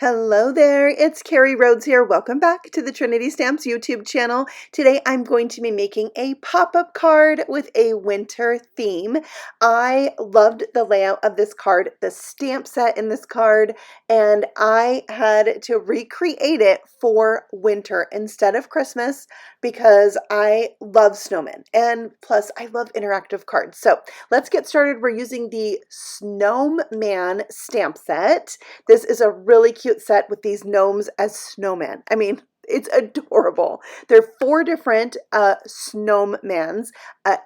Hello there, it's Carrie Rhoades here. Welcome back to the Trinity Stamps YouTube channel. Today I'm going to be making a pop-up card with a winter theme. I loved the layout of this card, the stamp set in this card, and I had to recreate it for winter instead of Christmas because I love snowmen, and plus I love interactive cards. So let's get started. We're using the SnOMEman stamp set. This is a really cute set with these gnomes as snowmen. I mean, it's adorable. There are 4 different SnOMEmans,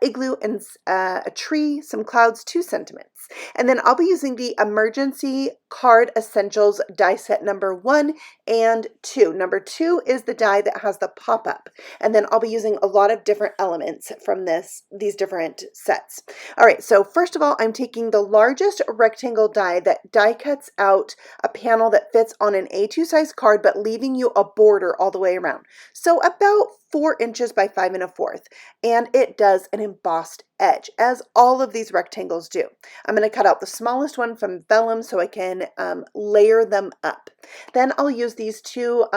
igloo and a tree, some clouds, 2 sentiments. And then I'll be using the Emergency Card Essentials die set number 1 and 2. Number 2 is the die that has the pop-up. And then I'll be using a lot of different elements from these different sets. All right, so first of all, I'm taking the largest rectangle die that die cuts out a panel that fits on an A2 size card, but leaving you a border all the way around. So about 4 inches by 5 1/4, and it does an embossed edge, as all of these rectangles do. I'm going to cut out the smallest one from vellum so I can layer them up. Then I'll use these 2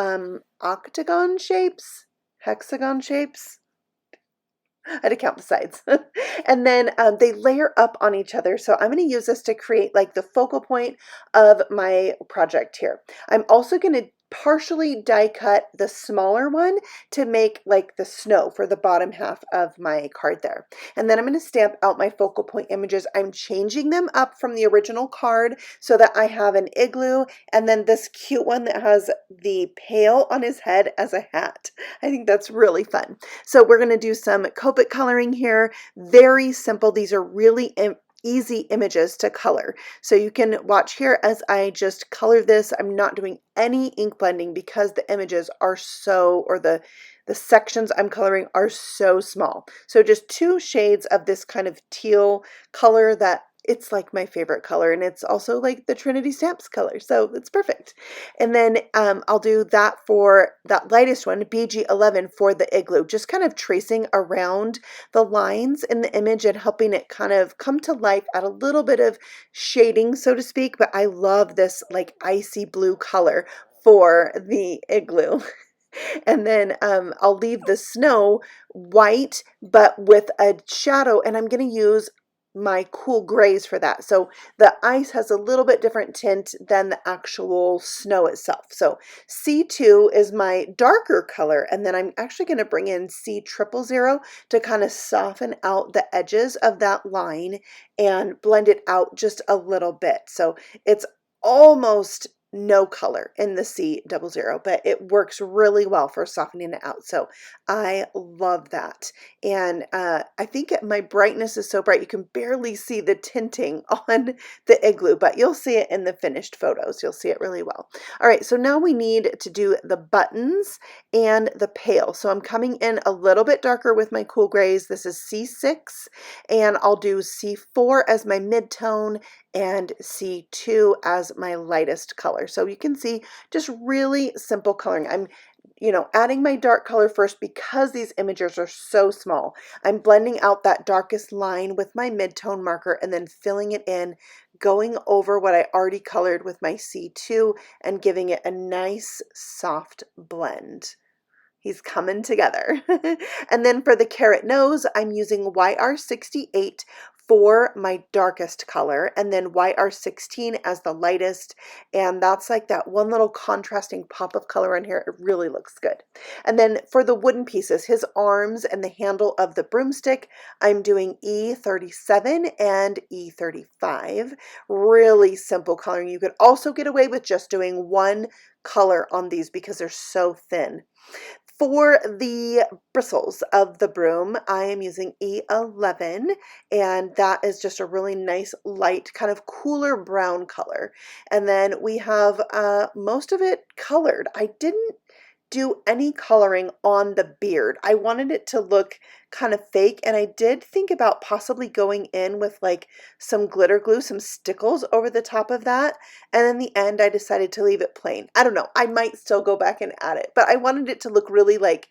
hexagon shapes. I had to count the sides. And then they layer up on each other. So I'm going to use this to create like the focal point of my project here. I'm also going to partially die cut the smaller one to make like the snow for the bottom half of my card there. And then I'm going to stamp out my focal point images. I'm changing them up from the original card so that I have an igloo and then this cute one that has the pail on his head as a hat. I think that's really fun. So we're going to do some Copic coloring here. Very simple. These are really easy images to color. So you can watch here as I just color this. I'm not doing any ink blending because the images are the sections I'm coloring are so small. So just 2 shades of this kind of teal color that it's like my favorite color, and it's also like the Trinity Stamps color, so it's perfect. And then I'll do that for that lightest one, BG11, for the igloo, just kind of tracing around the lines in the image and helping it kind of come to life, add a little bit of shading, so to speak, but I love this like icy blue color for the igloo. And then I'll leave the snow white, but with a shadow, and I'm going to use my cool grays for that. So the ice has a little bit different tint than the actual snow itself. So C2 is my darker color, and then I'm actually going to bring in C000 to kind of soften out the edges of that line and blend it out just a little bit. So it's almost no color in the C00, but it works really well for softening it out. So I love that. And I think my brightness is so bright you can barely see the tinting on the igloo, but you'll see it in the finished photos. You'll see it really well. All right, so now we need to do the buttons and the pail. So I'm coming in a little bit darker with my cool grays. This is C6, and I'll do C4 as my mid-tone and C2 as my lightest color. So you can see just really simple coloring. I'm adding my dark color first because these images are so small. I'm blending out that darkest line with my mid-tone marker and then filling it in, going over what I already colored with my C2 and giving it a nice soft blend. He's coming together. And then for the carrot nose, I'm using YR68 for my darkest color, and then YR16 as the lightest, and that's like that one little contrasting pop of color in here. It really looks good. And then for the wooden pieces, his arms and the handle of the broomstick, I'm doing E37 and E35. Really simple coloring. You could also get away with just doing one color on these because they're so thin. For the bristles of the broom, I am using E11, and that is just a really nice light, kind of cooler brown color. And then we have most of it colored. I didn't do any coloring on the beard. I wanted it to look kind of fake, and I did think about possibly going in with like some glitter glue, some stickles over the top of that, and in the end I decided to leave it plain. I don't know, I might still go back and add it, but I wanted it to look really like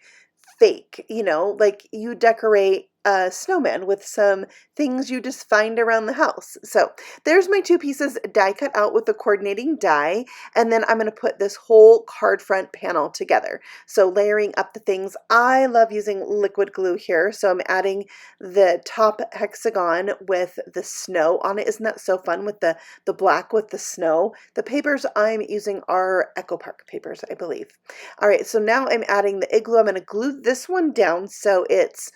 fake, like you decorate snowman with some things you just find around the house. So there's my 2 pieces die cut out with the coordinating die, and then I'm going to put this whole card front panel together. So layering up the things. I love using liquid glue here, so I'm adding the top hexagon with the snow on it. Isn't that so fun with the black with the snow? The papers I'm using are Echo Park papers, I believe. All right, so now I'm adding the igloo. I'm going to glue this one down so it's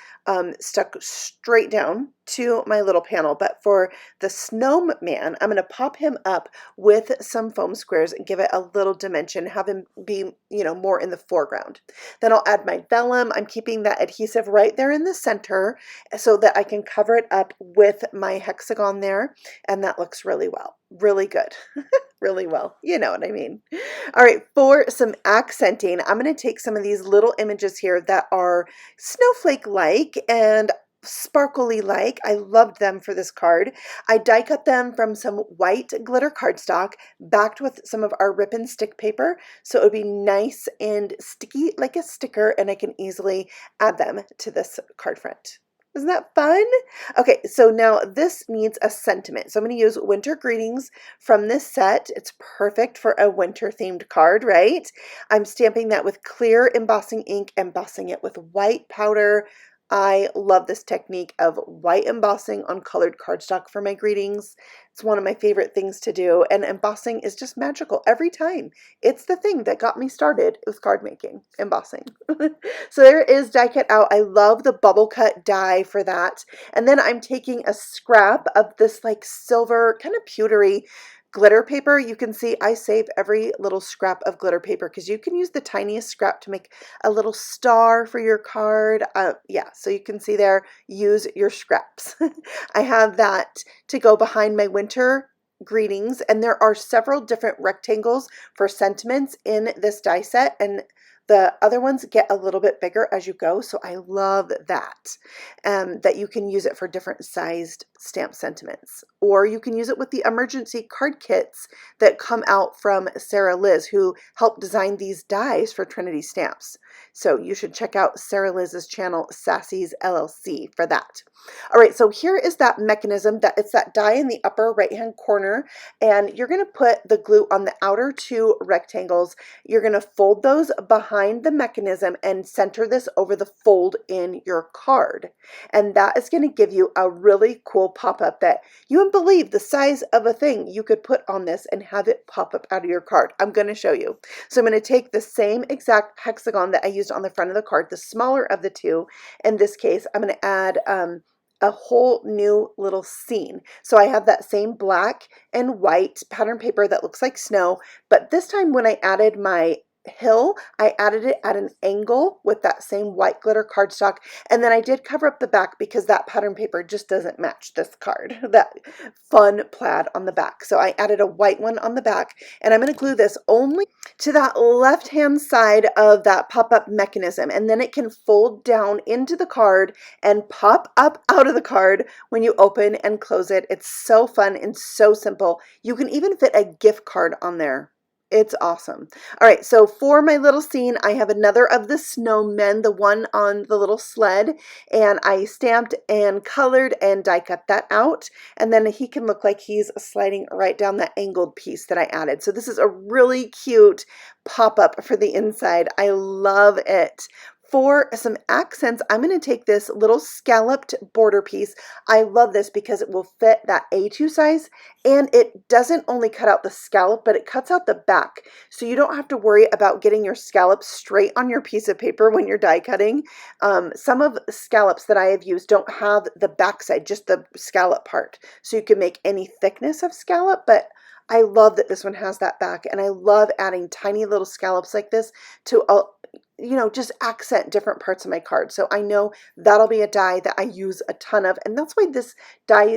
stuck straight down to my little panel. But for the snowman, I'm going to pop him up with some foam squares and give it a little dimension, have him be, more in the foreground. Then I'll add my vellum. I'm keeping that adhesive right there in the center so that I can cover it up with my hexagon there, and that looks really well, really good. Really well, you know what I mean. All right, for some accenting, I'm going to take some of these little images here that are snowflake-like and sparkly-like. I loved them for this card. I die cut them from some white glitter cardstock backed with some of our rip and stick paper, so it would be nice and sticky like a sticker, and I can easily add them to this card front. Isn't that fun? Okay, so now this needs a sentiment. So I'm going to use Winter Greetings from this set. It's perfect for a winter themed card, right? I'm stamping that with clear embossing ink, embossing it with white powder. I love this technique of white embossing on colored cardstock for my greetings. It's one of my favorite things to do, and embossing is just magical every time. It's the thing that got me started with card making, embossing. So there is die cut out. I love the bubble cut die for that. And then I'm taking a scrap of this like silver kind of pewtery glitter paper. You can see I save every little scrap of glitter paper because you can use the tiniest scrap to make a little star for your card. Yeah, so you can see there, use your scraps. I have that to go behind my winter greetings, and there are several different rectangles for sentiments in this die set, and the other ones get a little bit bigger as you go, so I love that, that you can use it for different sized stamp sentiments. Or you can use it with the emergency card kits that come out from Sarah Liz, who helped design these dies for Trinity Stamps. So you should check out Sarah Liz's channel, Sassy's LLC, for that. All right, so here is that mechanism. It's that die in the upper right-hand corner, and you're going to put the glue on the outer 2 rectangles. You're going to fold those behind the mechanism and center this over the fold in your card. And that is going to give you a really cool pop-up that you wouldn't believe the size of a thing you could put on this and have it pop up out of your card. I'm going to show you. So I'm going to take the same exact hexagon that I used on the front of the card, the smaller of the 2. In this case, I'm going to add a whole new little scene. So I have that same black and white pattern paper that looks like snow, but this time when I added my hill, I added it at an angle with that same white glitter cardstock, and then I did cover up the back because that pattern paper just doesn't match this card, that fun plaid on the back. So I added a white one on the back, and I'm going to glue this only to that left hand side of that pop-up mechanism, and then it can fold down into the card and pop up out of the card when you open and close it. It's so fun and so simple. You can even fit a gift card on there. It's awesome. All right, so for my little scene, I have another of the snowmen, the one on the little sled, and I stamped and colored and die cut that out, and then he can look like he's sliding right down that angled piece that I added. So this is a really cute pop-up for the inside. I love it. For some accents, I'm going to take this little scalloped border piece. I love this because it will fit that A2 size, and it doesn't only cut out the scallop, but it cuts out the back. So you don't have to worry about getting your scallops straight on your piece of paper when you're die cutting. Some of the scallops that I have used don't have the back side, just the scallop part. So you can make any thickness of scallop, but I love that this one has that back, and I love adding tiny little scallops like this to just accent different parts of my card. So I know that'll be a die that I use a ton of, and that's why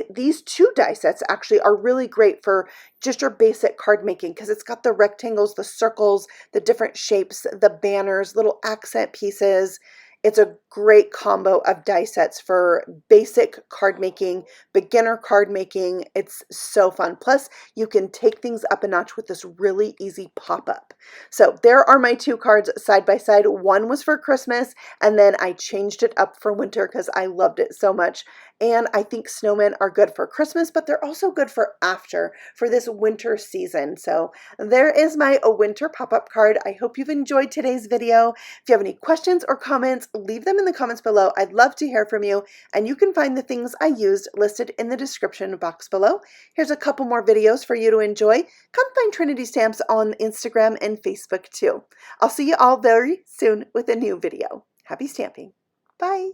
these 2 die sets actually are really great for just your basic card making, because it's got the rectangles, the circles, the different shapes, the banners, little accent pieces. It's a great combo of die sets for basic card making, beginner card making. It's so fun. Plus, you can take things up a notch with this really easy pop-up. So there are my two cards side by side. One was for Christmas, and then I changed it up for winter because I loved it so much. And I think snowmen are good for Christmas, but they're also good for after, for this winter season. So there is my winter pop-up card. I hope you've enjoyed today's video. If you have any questions or comments, leave them in the comments below. I'd love to hear from you. And you can find the things I used listed in the description box below. Here's a couple more videos for you to enjoy. Come find Trinity Stamps on Instagram and Facebook too. I'll see you all very soon with a new video. Happy stamping. Bye.